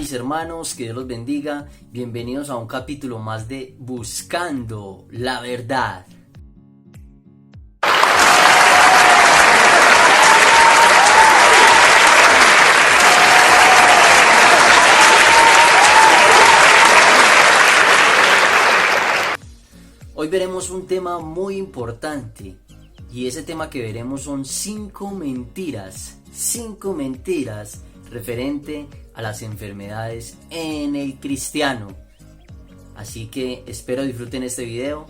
mis hermanos, que Dios los bendiga. Bienvenidos a un capítulo más de Buscando la Verdad. Hoy veremos un tema muy importante y ese tema que veremos son 5 mentiras referente a las enfermedades en el cristiano. Así que espero disfruten este video,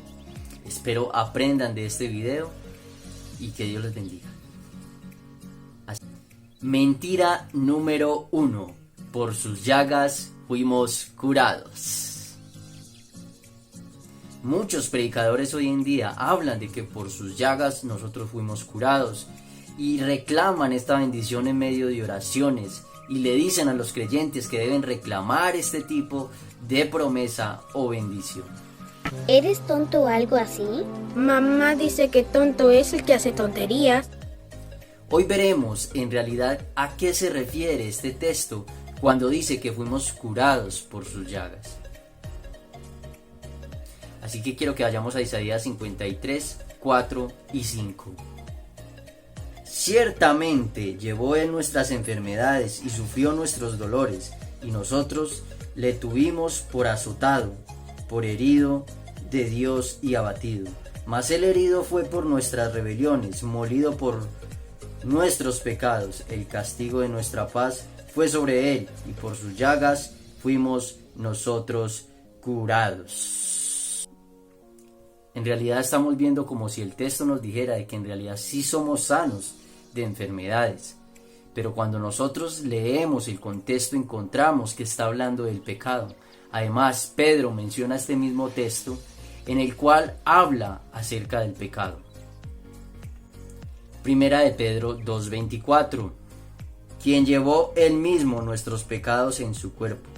espero aprendan de este video y que Dios les bendiga. Mentira número 1: por sus llagas fuimos curados. Muchos predicadores hoy en día hablan de que por sus llagas nosotros fuimos curados y reclaman esta bendición en medio de oraciones y le dicen a los creyentes que deben reclamar este tipo de promesa o bendición. ¿Eres tonto o algo así? Mamá dice que tonto es el que hace tonterías. Hoy veremos en realidad a qué se refiere este texto cuando dice que fuimos curados por sus llagas. Así que quiero que vayamos a Isaías 53, 4 y 5. Ciertamente llevó él nuestras enfermedades y sufrió nuestros dolores, y nosotros le tuvimos por azotado, por herido de Dios y abatido. Mas el herido fue por nuestras rebeliones, molido por nuestros pecados. El castigo de nuestra paz fue sobre él, y por sus llagas fuimos nosotros curados. En realidad estamos viendo como si el texto nos dijera de que en realidad sí somos sanos de enfermedades, pero cuando nosotros leemos el contexto encontramos que está hablando del pecado. Además, Pedro menciona este mismo texto en el cual habla acerca del pecado. Primera de Pedro 2:24, quien llevó él mismo nuestros pecados en su cuerpo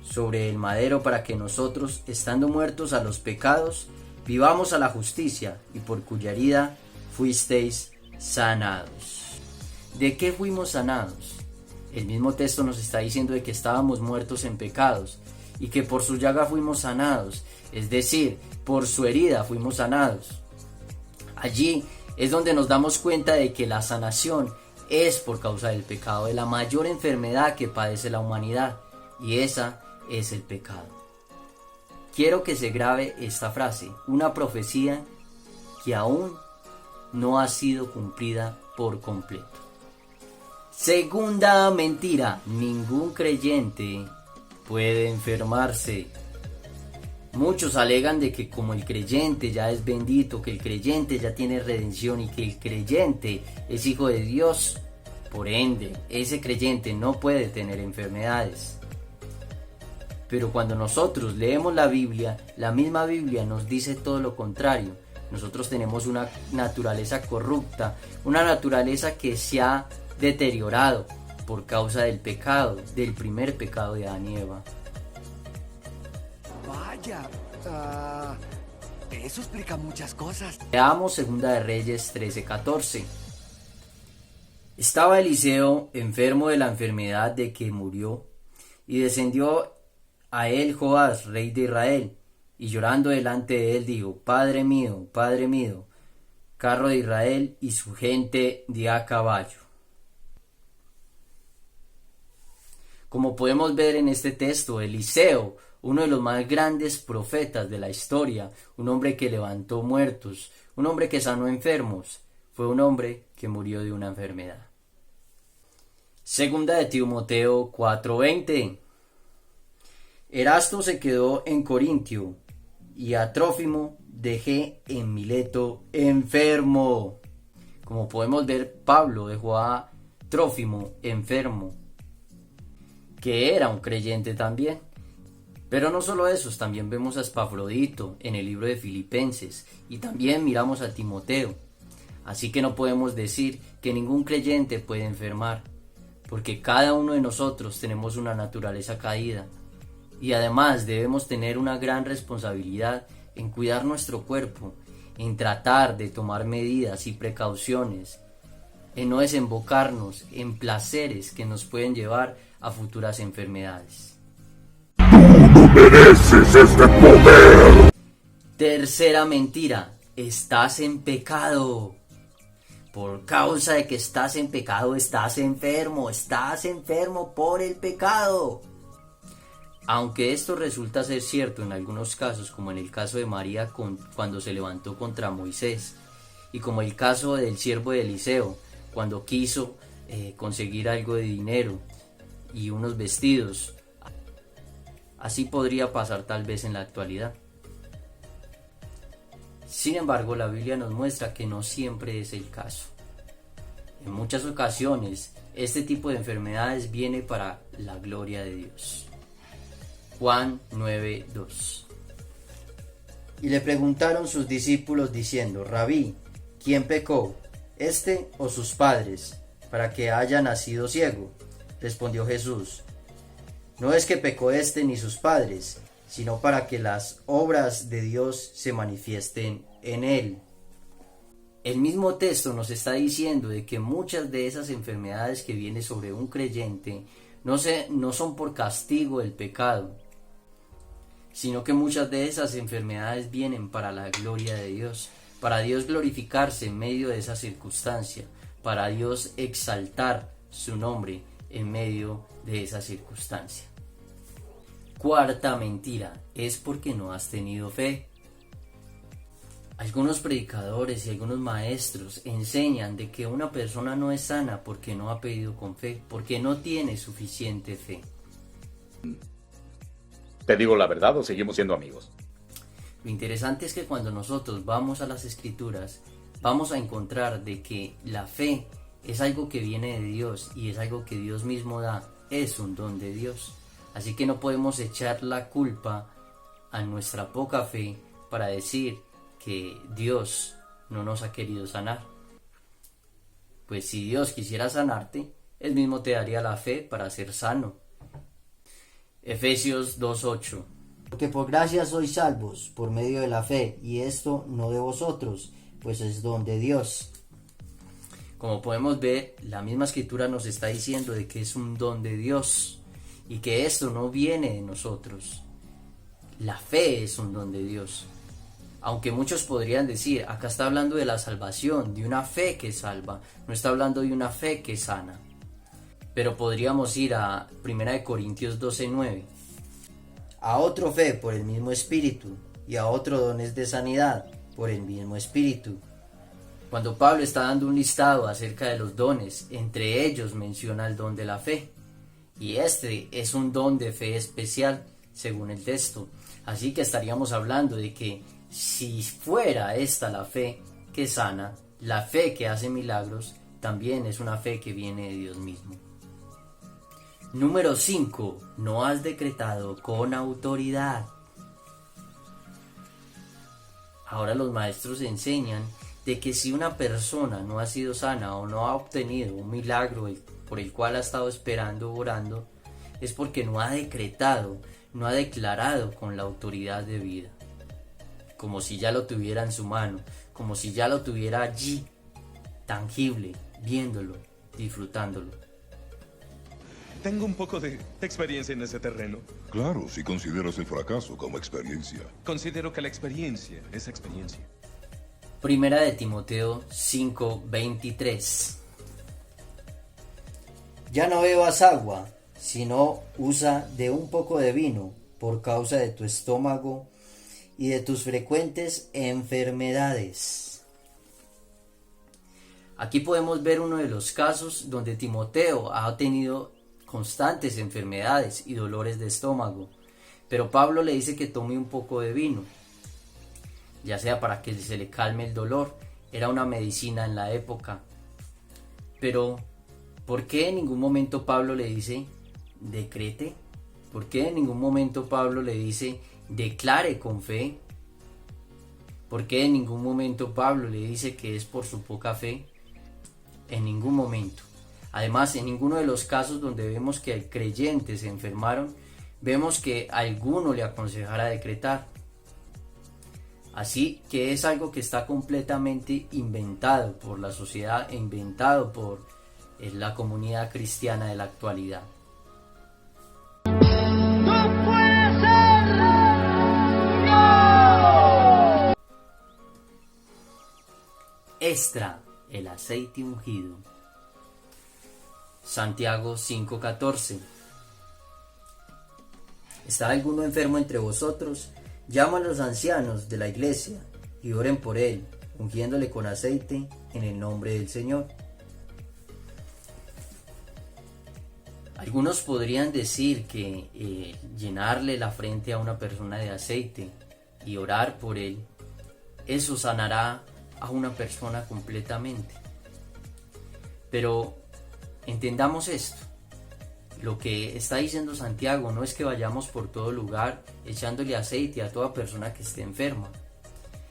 sobre el madero para que nosotros, estando muertos a los pecados, vivamos a la justicia, y por cuya herida fuisteis sanados. ¿De qué fuimos sanados? El mismo texto nos está diciendo de que estábamos muertos en pecados y que por su llaga fuimos sanados, es decir, por su herida fuimos sanados. Allí es donde nos damos cuenta de que la sanación es por causa del pecado, de la mayor enfermedad que padece la humanidad, y esa es el pecado. Quiero que se grabe esta frase, una profecía que aún no ha sido cumplida por completo. Segunda mentira: ningún creyente puede enfermarse. Muchos alegan de que como el creyente ya es bendito, que el creyente ya tiene redención y que el creyente es hijo de Dios, por ende, ese creyente no puede tener enfermedades. Pero cuando nosotros leemos la Biblia, la misma Biblia nos dice todo lo contrario. Nosotros tenemos una naturaleza corrupta, una naturaleza que se ha deteriorado por causa del pecado, del primer pecado de Adán y Eva. Vaya, eso explica muchas cosas. Leamos Segunda de Reyes 13:14. Estaba Eliseo enfermo de la enfermedad de que murió, y descendió a él Joás, rey de Israel, y llorando delante de él dijo: Padre mío, carro de Israel y su gente de a caballo. Como podemos ver en este texto, Eliseo, uno de los más grandes profetas de la historia, un hombre que levantó muertos, un hombre que sanó enfermos, fue un hombre que murió de una enfermedad. Segunda de Timoteo 4:20. Erasto se quedó en Corintio, y a Trófimo dejé en Mileto enfermo. Como podemos ver, Pablo dejó a Trófimo enfermo, que era un creyente también. Pero no solo eso, también vemos a Epafrodito en el libro de Filipenses, y también miramos a Timoteo. Así que no podemos decir que ningún creyente puede enfermar, porque cada uno de nosotros tenemos una naturaleza caída. Y además debemos tener una gran responsabilidad en cuidar nuestro cuerpo, en tratar de tomar medidas y precauciones, en no desembocarnos en placeres que nos pueden llevar a futuras enfermedades. mereces este poder. Tercera mentira, estás en pecado. Por causa de que estás en pecado, estás enfermo por el pecado. Aunque esto resulta ser cierto en algunos casos, como en el caso de María cuando se levantó contra Moisés, y como el caso del siervo de Eliseo, cuando quiso conseguir algo de dinero y unos vestidos. Así podría pasar tal vez en la actualidad. Sin embargo, la Biblia nos muestra que no siempre es el caso. En muchas ocasiones, este tipo de enfermedades viene para la gloria de Dios. Juan 9:2. Y le preguntaron sus discípulos diciendo: Rabí, ¿quién pecó, este o sus padres, para que haya nacido ciego? Respondió Jesús: no es que pecó este ni sus padres, sino para que las obras de Dios se manifiesten en él. El mismo texto nos está diciendo de que muchas de esas enfermedades que vienen sobre un creyente no son por castigo del pecado, sino que muchas de esas enfermedades vienen para la gloria de Dios, para Dios glorificarse en medio de esa circunstancia, para Dios exaltar su nombre en medio de esa circunstancia. Cuarta mentira, es porque no has tenido fe. Algunos predicadores y algunos maestros enseñan de que una persona no es sana porque no ha pedido con fe, porque no tiene suficiente fe. ¿Te digo la verdad o seguimos siendo amigos? Lo interesante es que cuando nosotros vamos a las Escrituras, vamos a encontrar de que la fe es algo que viene de Dios y es algo que Dios mismo da, es un don de Dios. Así que no podemos echar la culpa a nuestra poca fe para decir que Dios no nos ha querido sanar. Pues si Dios quisiera sanarte, Él mismo te daría la fe para ser sano. Efesios 2:8. Porque por gracia sois salvos por medio de la fe, y esto no de vosotros, pues es don de Dios. Como podemos ver, la misma escritura nos está diciendo de que es un don de Dios y que esto no viene de nosotros. La fe es un don de Dios. Aunque muchos podrían decir, acá está hablando de la salvación, de una fe que salva, no está hablando de una fe que sana. Pero podríamos ir a 1 Corintios 12:9. A otro fe por el mismo Espíritu, y a otro dones de sanidad por el mismo Espíritu. Cuando Pablo está dando un listado acerca de los dones, entre ellos menciona el don de la fe. Y este es un don de fe especial, según el texto. Así que estaríamos hablando de que si fuera esta la fe que sana, la fe que hace milagros, también es una fe que viene de Dios mismo. Número 5. No has decretado con autoridad. Ahora los maestros enseñan de que si una persona no ha sido sana o no ha obtenido un milagro por el cual ha estado esperando o orando, es porque no ha decretado, no ha declarado con la autoridad de vida. Como si ya lo tuviera en su mano, como si ya lo tuviera allí, tangible, viéndolo, disfrutándolo. Tengo un poco de experiencia en ese terreno. Claro, si consideras el fracaso como experiencia. Considero que la experiencia es experiencia. Primera de Timoteo 5:23. Ya no bebas agua, sino usa de un poco de vino por causa de tu estómago y de tus frecuentes enfermedades. Aquí podemos ver uno de los casos donde Timoteo ha tenido constantes enfermedades y dolores de estómago, pero Pablo le dice que tome un poco de vino, ya sea para que se le calme el dolor. Era una medicina en la época. Pero ¿por qué en ningún momento Pablo le dice decrete? ¿Por qué en ningún momento Pablo le dice declare con fe? ¿Por qué en ningún momento Pablo le dice que es por su poca fe? En ningún momento. Además, en ninguno de los casos donde vemos que creyentes se enfermaron, vemos que alguno le aconsejara decretar. Así que es algo que está completamente inventado por la sociedad e inventado por la comunidad cristiana de la actualidad. ¡No puede ser! extra, el aceite ungido. Santiago 5:14. ¿Está alguno enfermo entre vosotros? Llama a los ancianos de la iglesia y oren por él, ungiéndole con aceite en el nombre del Señor. Algunos podrían decir que llenarle la frente a una persona de aceite y orar por él, eso sanará a una persona completamente. Pero entendamos esto. Lo que está diciendo Santiago no es que vayamos por todo lugar echándole aceite a toda persona que esté enferma,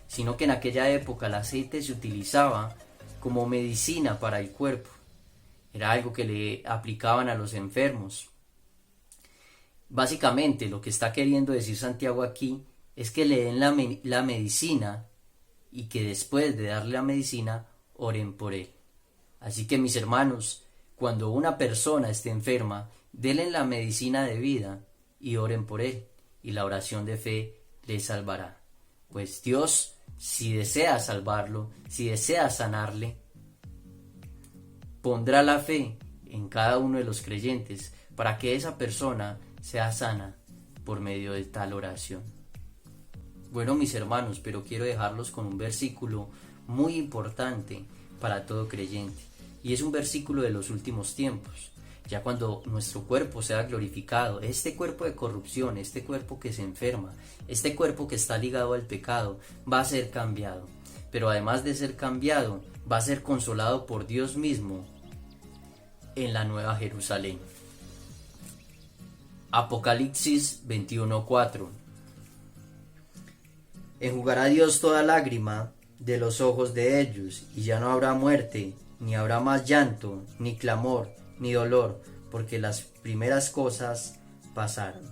sino que en aquella época el aceite se utilizaba como medicina para el cuerpo. Era algo que le aplicaban a los enfermos. Básicamente lo que está queriendo decir Santiago aquí es que le den la medicina y que después de darle la medicina oren por él. Así que mis hermanos, cuando una persona esté enferma, denle la medicina de vida y oren por él, y la oración de fe le salvará. Pues Dios, si desea salvarlo, si desea sanarle, pondrá la fe en cada uno de los creyentes para que esa persona sea sana por medio de tal oración. Bueno, mis hermanos, pero quiero dejarlos con un versículo muy importante para todo creyente, y es un versículo de los últimos tiempos. Ya cuando nuestro cuerpo sea glorificado, este cuerpo de corrupción, este cuerpo que se enferma, este cuerpo que está ligado al pecado, va a ser cambiado. Pero además de ser cambiado, va a ser consolado por Dios mismo en la Nueva Jerusalén. Apocalipsis 21:4. Enjugará Dios toda lágrima de los ojos de ellos, y ya no habrá muerte, ni habrá más llanto, ni clamor, ni dolor, porque las primeras cosas pasaron.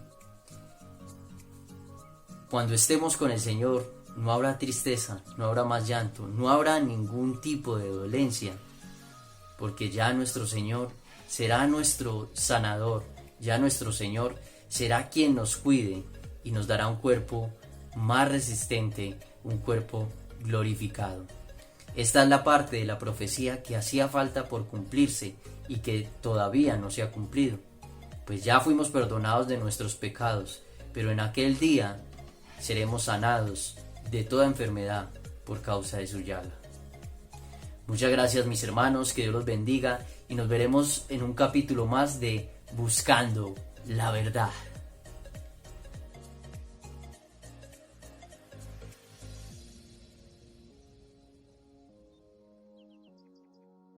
Cuando estemos con el Señor, no habrá tristeza, no habrá más llanto, no habrá ningún tipo de dolencia, porque ya nuestro Señor será nuestro sanador, ya nuestro Señor será quien nos cuide y nos dará un cuerpo más resistente, un cuerpo glorificado. Esta es la parte de la profecía que hacía falta por cumplirse y que todavía no se ha cumplido, pues ya fuimos perdonados de nuestros pecados, pero en aquel día seremos sanados de toda enfermedad por causa de su llaga. Muchas gracias, mis hermanos, que Dios los bendiga y nos veremos en un capítulo más de Buscando la Verdad.